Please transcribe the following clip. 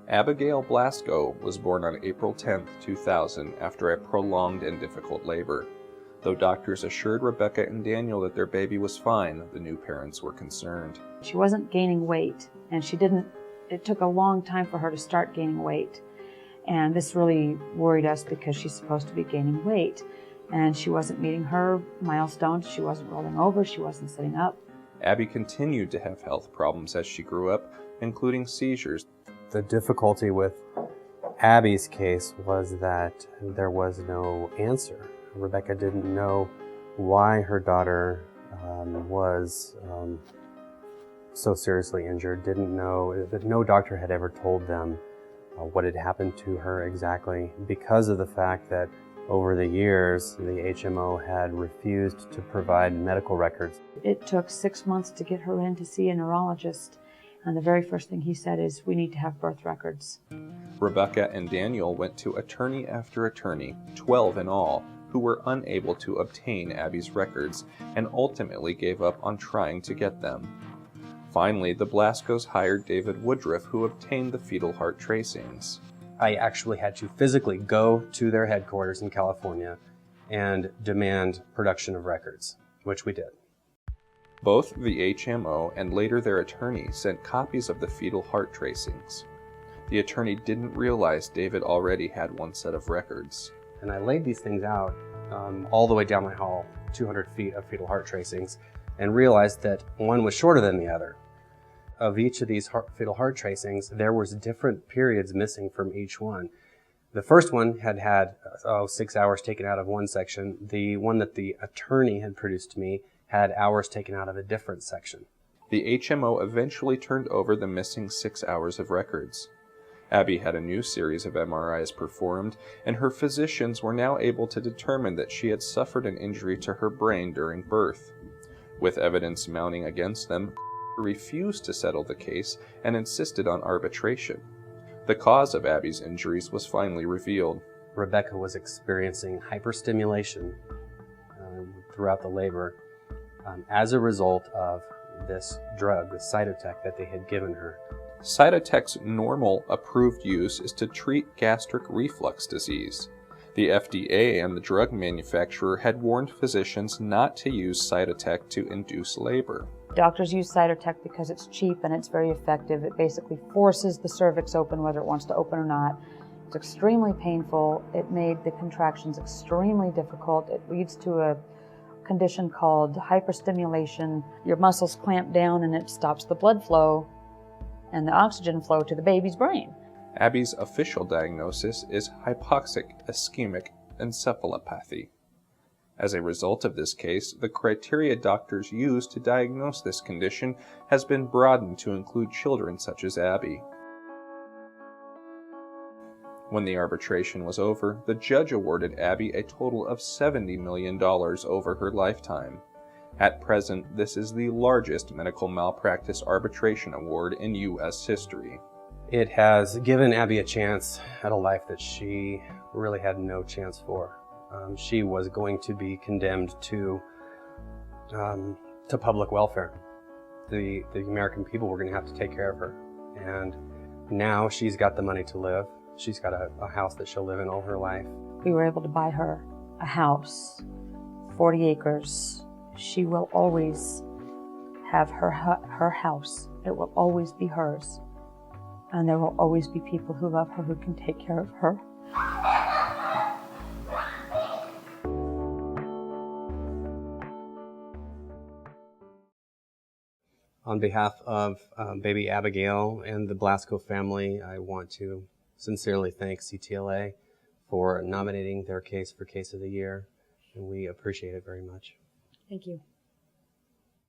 Abigail Blasco was born on April 10, 2000, after a prolonged and difficult labor. Though doctors assured Rebecca and Daniel that their baby was fine, the new parents were concerned. She wasn't gaining weight, and it took a long time for her to start gaining weight. And this really worried us because she's supposed to be gaining weight. And she wasn't meeting her milestones. She wasn't rolling over. She wasn't sitting up. Abby continued to have health problems as she grew up, including seizures. The difficulty with Abby's case was that there was no answer. Rebecca didn't know why her daughter was so seriously injured, didn't know that no doctor had ever told them what had happened to her exactly, because of the fact that over the years the HMO had refused to provide medical records. It took 6 months to get her in to see a neurologist, and the very first thing he said is, we need to have birth records. Rebecca and Daniel went to attorney after attorney, 12 in all, who were unable to obtain Abby's records and ultimately gave up on trying to get them. Finally, the Blascos hired David Woodruff, who obtained the fetal heart tracings. I actually had to physically go to their headquarters in California and demand production of records, which we did. Both the HMO and later their attorney sent copies of the fetal heart tracings. The attorney didn't realize David already had one set of records. And I laid these things out all the way down my hall, 200 feet of fetal heart tracings, and realized that one was shorter than the other. Of each of these fetal heart tracings, there was different periods missing from each one. The first one had 6 hours taken out of one section. The one that the attorney had produced to me had hours taken out of a different section. The HMO eventually turned over the missing 6 hours of records. Abby had a new series of MRIs performed, and her physicians were now able to determine that she had suffered an injury to her brain during birth. With evidence mounting against them, refused to settle the case and insisted on arbitration. The cause of Abby's injuries was finally revealed. Rebecca was experiencing hyperstimulation throughout the labor as a result of this drug, the Cytotec, that they had given her. Cytotec's normal approved use is to treat gastric reflux disease. The FDA and the drug manufacturer had warned physicians not to use Cytotec to induce labor. Doctors use Cytotec because it's cheap and it's very effective. It basically forces the cervix open whether it wants to open or not. It's extremely painful. It made the contractions extremely difficult. It leads to a condition called hyperstimulation. Your muscles clamp down and it stops the blood flow and the oxygen flow to the baby's brain. Abby's official diagnosis is hypoxic ischemic encephalopathy. As a result of this case, the criteria doctors use to diagnose this condition has been broadened to include children such as Abby. When the arbitration was over, the judge awarded Abby a total of $70 million over her lifetime. At present, this is the largest medical malpractice arbitration award in U.S. history. It has given Abby a chance at a life that she really had no chance for. She was going to be condemned to public welfare. The American people were going to have to take care of her. And now she's got the money to live. She's got a house that she'll live in all her life. We were able to buy her a house, 40 acres. She will always have her house. It will always be hers. And there will always be people who love her who can take care of her. On behalf of baby Abigail and the Blasco family, I want to sincerely thank CTLA for nominating their case for Case of the Year, and we appreciate it very much. Thank you.